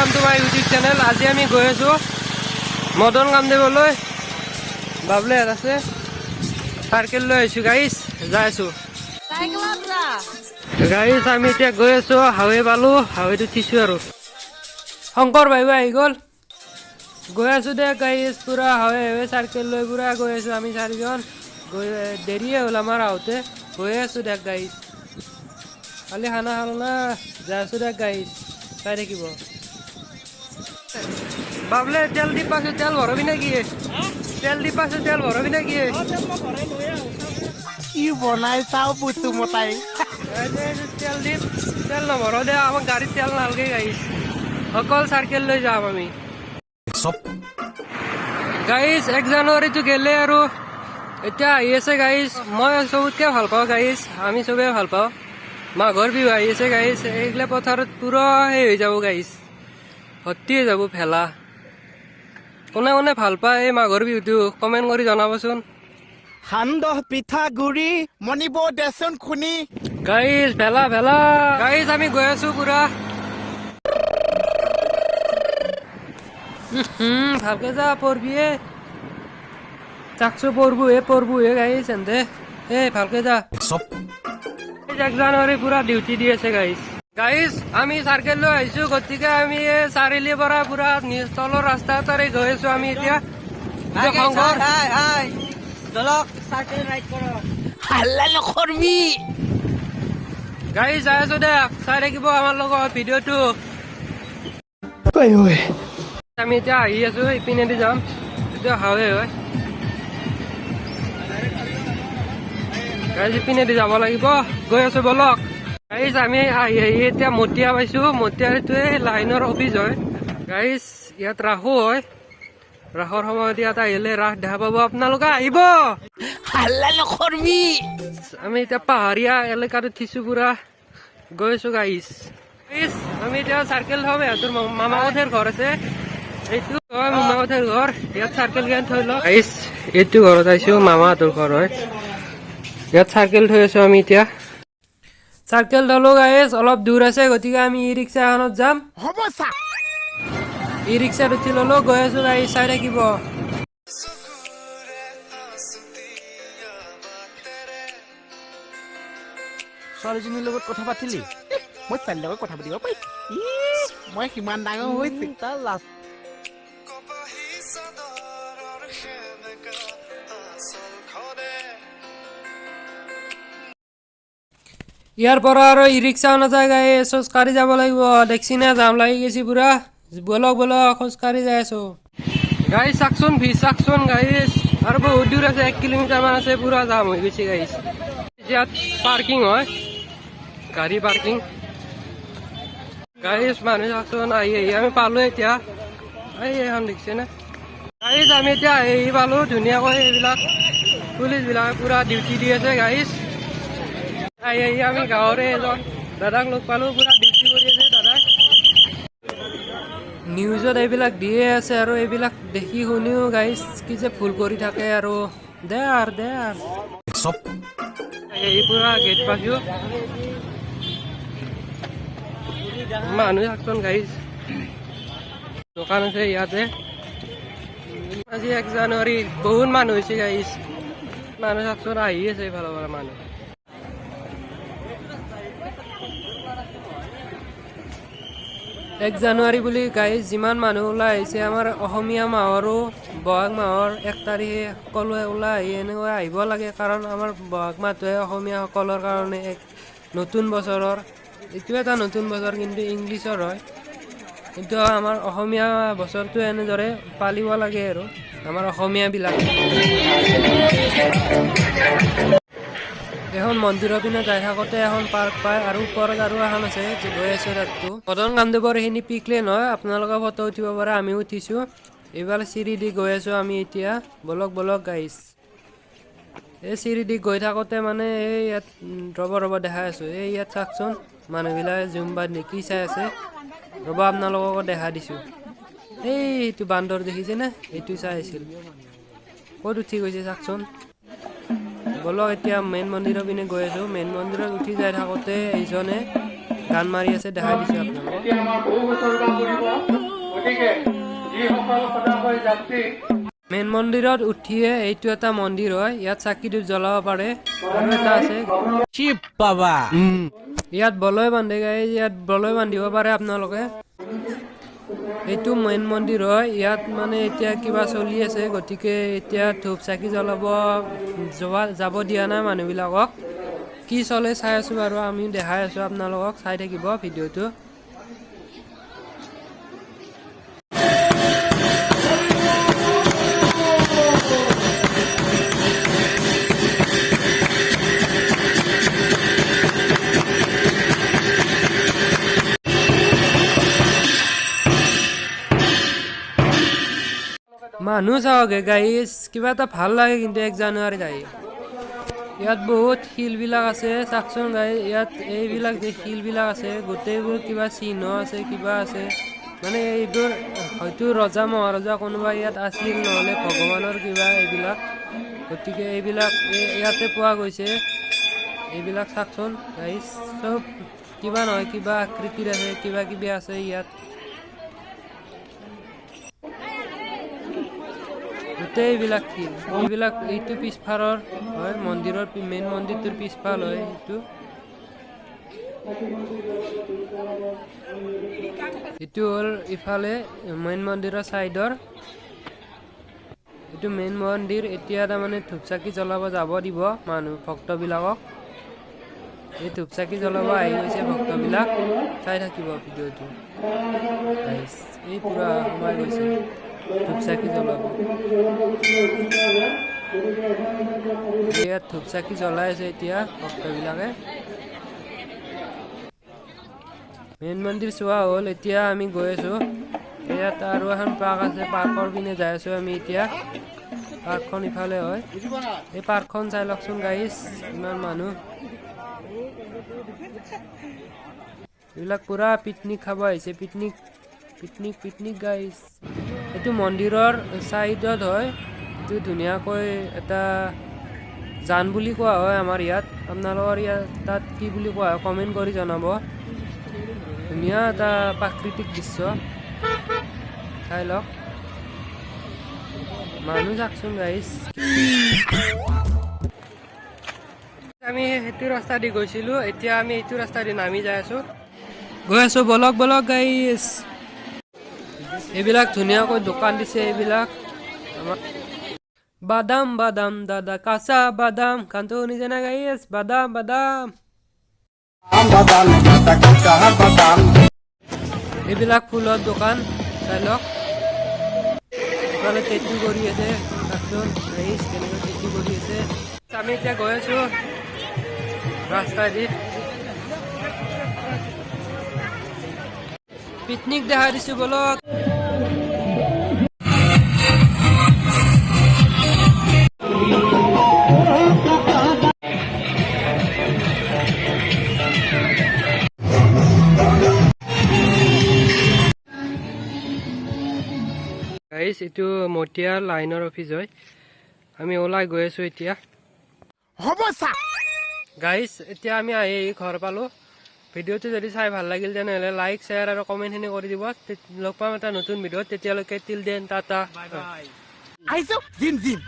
Welcome to my YouTube channel. आज आमी गई आছো मदन कामदेवলৈ। बाबले আছে সাৰ্কেল লৈ আছো গাইস, যাই আছো গাইস। আমি এতিয়া গৈ আছো হাৱে পালো, হাৱেত উঠিছো আৰু শংকৰ ভাই আহি গ'ল। গৈ আছো দে গাইস, পুৰা হাৱে হাৱে সাৰ্কেল লৈ পুৰা গৈ আছো আমি চাৰিজন। গৈ দেৰিয়ে হ'ল আমাৰ আহোঁতে, গৈ আছো দে গাইস। খালি খানা খালো না, যাই আছো দে গাইস, চাই থাকিব। বাবলে তেল দি পাছো, তেল ভৰাবি নেকি? তেল দি পাছো, তেল ভৰাবি নেকি? কি বনাই চাও পুতু মতাই তেল দি, তেল নভৰো দে, আমাক গাড়ীত তেল নালাগে গাইস, অকল চাৰ্কেল লৈ যাম আমি গাইস। 1 জানুৱাৰীটো গেলে আৰু এতিয়া আহি আছে গাইস। মই চবতকে ভাল পাওঁ গাইস, আমি চবেই ভাল পাওঁ। মাঘৰ বিহু আহি আছে গাইস, এইগিলা পথাৰত পুৰা সেই হৈ যাব গাইস, ভৰ্তি হৈ যাব ভেলা। কোনে কোনে ভাল পায় এই মাঘৰ বিহুটো কমেণ্ট কৰি জনাবচোন। সান্দহ পিঠা গুৰি মনিব দেচোন খুনি গাইস ভেলা ভেলা গাইস, আমি গৈ আছো পুৰা। ভালকে যা, পঢ়বিয়ে চাকছো, পঢ়বো হে গাইস এন্দে। ভালকে যা। 1 জানুৱাৰী পুৰা ডিউটি দি আছে গাইস। গাইস আমি চাৰ্কেল লৈ আহিছো, গতিকে আমি চাৰিআলিৰ পৰা পুৰা তলৰ ৰাস্তা তাৰে গৈ আছো আমি এতিয়া। হাল্লা নকৰবি গাইস যাই আছো দে, চাই থাকিব আমাৰ লগত ভিডিঅ'টো। আমি এতিয়া আহি আছো, ইপিনেদি যাম, এতিয়া হাৱে হয় গাইস, ইপিনেদি যাব লাগিব। গৈ আছো বলক গাইস। আমি আহি এতিয়া মতিয়া পাইছো। মতিয়াটোৱে লাইনৰ অফিচ হয় গাইস, ইয়াত ৰাসো হয়। ৰাসৰ সময়ত ইয়াত আহিলে ৰাস দেখা পাব, আপোনালোকে আহিব। হাল্লা নকৰবি। আমি এতিয়া পাহাৰীয়া এলেকাত উঠিছো পুৰা, গৈছো গাইস। আমি এতিয়া চাৰ্কেল থম, সিহঁতৰ মামাহঁতৰ ঘৰ আছে, এইটো হয় মামাহঁতৰ ঘৰ। ইয়াত চাৰ্কেল খন থৈ লওঁ গাইস, এইটো ঘৰত আহিছো, মামাহঁতৰ ঘৰ হয়। ইয়াত চাৰ্কেল থৈ আছো আমি এতিয়া। চাৰ্কেল থলো গাইস, অলপ দূৰ আছে, গতিকে আমি ই ৰিক্সা এখনত যাম। হ'ব চা ই ৰিক্সাত উঠি ললো, গৈ আছো গাইস, চাই থাকিব। ছোৱালীজনীৰ লগত কথা পাতিলি? মই ছোৱালীৰ লগত কথা পাতিব পাৰি? মই কিমান ডাঙৰ হৈছো তাৰ লাজ। ইয়াৰ পৰা আৰু ই ৰিক্সাও নাযায় গাইস, খোজকাঢ়ি যাব লাগিব। দেখছি না জাম লাগি গৈছে পুৰা। বলক বলক, খোজকাঢ়ি যাই আছো গাইস। চাকচোন ভিৰ চাকচোন গাইস, আৰু বহুত দূৰ আছে, 1 কিলোমিটাৰ মান আছে, পুৰা জাম হৈ গৈছে গাইস। ইয়াত পাৰ্কিং হয়, গাড়ী পাৰ্কিং গাইস। মানুহ চাকচোন আহি আহি আমি পালো এতিয়া। এখন দেখিছে না গাইস, আমি এতিয়া আহি পালো ধুনীয়াকৈ। এইবিলাক পুলিচ বিলাকে পুৰা ডিউটি দি আছে গাইস। আহি আমি গাঁৱৰে এজন দাদাক লগ পালো, পুৰা ডিউটি কৰি আছে দাদাই। নিউজত এইবিলাক দিয়ে আছে, আৰু এইবিলাক দেখি শুনিও গাইস কি যে ভুল কৰি থাকে। আৰু দে এই পুৰা গেট পাইছো, মানুহ চাকচোন গাইস। দোকান আছে ইয়াতে। আজি 1 জানুৱাৰী, বহুত মানুহ হৈছে গাইস। মানুহ চাকচোন আহি আছে এইফালৰ পৰা মানুহ। 1 জানুৱাৰী বুলি গাইস যিমান মানুহ ওলাই আহিছে, আমাৰ অসমীয়া মাহৰো বহাগ মাহৰ 1 তাৰিখে সকলোৱে ওলাই আহি এনেকৈ আহিব লাগে। কাৰণ আমাৰ বহাগ মাহটোৱে অসমীয়াসকলৰ কাৰণে এক নতুন বছৰৰ, এইটো এটা নতুন বছৰ, কিন্তু ইংলিছৰ হয়। কিন্তু আমাৰ অসমীয়া বছৰটো এনেদৰে পালিব লাগে আৰু আমাৰ অসমীয়াবিলাক। এখন মন্দিৰৰ পিনে যাই থাকোঁতে এখন পাৰ্ক পায়, আৰু ওপৰত আৰু এখন আছে, গৈ আছো তাতটো। মদন কামদেৱৰ এইখিনি পিক লেন হয়, আপোনালোকে ফটো উঠিব পাৰে, আমিও উঠিছো। এইবাৰ চিৰি দি গৈ আছো আমি এতিয়া। বলক বলক গাইস। এই চিৰি দি গৈ থাকোঁতে মানে এই ইয়াত ৰ'ব দেখাই আছো। এই ইয়াত চাওকচোন, মানুহবিলাকে জুম বান্ধি কি চাই আছে, ৰ'ব আপোনালোককো দেখা দিছো। এইটো বান্দৰ দেখিছে নে, এইটো চাই আছিল। ক'ত উঠি গৈছে চাওকচোন। বলক এতিয়া মেইন মন্দিৰৰ পিনে গৈ আছো। মেইন মন্দিৰত উঠি যাই থাকোঁতে এইজনে গান মাৰি আছে দেখাই দিছোঁ আপোনালোকক। এতিয়া আমাৰ বহু বছৰ কাম কৰিব গতিকে যিসকল সদাশয় যাত্ৰী মেইন মন্দিৰত উঠিয়ে এইটো এটা মন্দিৰ হয়, ইয়াত চাকি ধূপ জ্বলাব পাৰে। আৰু এটা আছে চিপ বাবা ইয়াত বলয় বান্ধে গাইজ, ইয়াত বলয় বান্ধিব পাৰে আপোনালোকে। এইটো মেইন মন্দিৰ হয়, ইয়াত মানে এতিয়া কিবা চলি আছে গতিকে এতিয়া ধূপ চাকি জ্বলাব যাব দিয়া নাই মানুহবিলাকক। কি চলে চাই আছোঁ বাৰু, আমি দেখাই আছোঁ আপোনালোকক, চাই থাকিব ভিডিঅ'টো। মানুহ চাওকে গাইজ, কিবা এটা ভাল লাগে কিন্তু 1 জানুৱাৰীত আহি। ইয়াত বহুত শিলবিলাক আছে চাওকচোন গাইজ, ইয়াত এইবিলাক যে শিলবিলাক আছে গোটেইবোৰ কিবা চিহ্ন আছে, কিবা আছে মানে এইবোৰ হয়তো ৰজা মহাৰজা কোনোবা ইয়াত আছিল, নহ'লে ভগৱানৰ কিবা এইবিলাক। গতিকে এইবিলাক ইয়াতে পোৱা গৈছে। এইবিলাক চাওকচোন গাইজ, চব কিবা নহয় কিবা আকৃতিৰ আছে, কিবা কিবি আছে ইয়াত। গোটেই এইবিলাক কি এইবিলাক এইটো পিছফালৰ হয়, মন্দিৰৰ মেইন মন্দিৰটোৰ পিছফাল হয় এইটো। এইটো হ'ল ইফালে মেইন মন্দিৰৰ চাইডৰ, এইটো মেইন মন্দিৰ। এতিয়া তাৰমানে ধূপ চাকি জ্বলাব যাব দিব মানুহ ভক্তবিলাকক। এই ধূপ চাকি জ্বলাব আহি গৈছে ভক্তবিলাক, চাই থাকিব ভিডিঅ'টো। এই পুৰা সোমাই গৈছে ধূপ চাকি জ্বলাব। ইয়াত ধূপ চাকি জ্বলাই আছে এতিয়া ভক্তবিলাকে। মেইন মন্দিৰ চোৱা হ'ল, এতিয়া আমি গৈ আছোঁ। ইয়াত আৰু এখন পাৰ্ক আছে, পাৰ্কৰ পিনে যাই আছোঁ আমি এতিয়া। পাৰ্কখন ইফালে হয়, এই পাৰ্কখন চাই লওকচোন গাইজ, ইমান মানুহ। এইবিলাক পুৰা পিকনিক খাব আহিছে, পিকনিক পিকনিক পিকনিক গাইজ। এইটো মন্দিৰৰ চাইডত হয়, এইটো ধুনীয়াকৈ এটা জান বুলি কোৱা হয় আমাৰ ইয়াত। আপোনালোকৰ ইয়াত তাত কি বুলি কোৱা হয় কমেণ্ট কৰি জনাব। ধুনীয়া এটা প্ৰাকৃতিক দৃশ্য, চাই লওক মানুহ চাওকচোন গাইজ। আমি সেইটো ৰাস্তা দি গৈছিলোঁ, এতিয়া আমি এইটো ৰাস্তা দি নামি যাই আছোঁ, গৈ আছোঁ। বলক বলক গাইজ। এইবিলাক ধুনীয়াকৈ দোকান দিছে, এইবিলাক আমাৰ বাদাম বাদাম দাদা কাঁচা বাদাম, কাণটো শুনিছে না গাইজ, বাদাম বাদাম। এইবিলাক ফুলৰ দোকান, চাই লওক। খেতি কৰি আছে চাওকচোন গাইজ, কেনেকৈ খেতি কৰি আছে। আমি এতিয়া গৈ আছোঁ ৰাস্তাদি, পিকনিক দেখাই দিছোঁ বলক। গাইজ এইটো মটিয়াৰ লাইনৰ অফিচ হয়, আমি ওলাই গৈ আছোঁ এতিয়া। হ'ব চা গাইজ এতিয়া আমি আহি ঘৰ পালোঁ। ভিডিঅ'টো যদি চাই ভাল লাগিল তেনেহ'লে লাইক শ্বেয়াৰ আৰু কমেণ্টখিনি কৰি দিব। লগ পাম এটা নতুন ভিডিঅ'ত, তেতিয়ালৈকে টিল দেন টাটা। আহিছোঁ জিম জিম।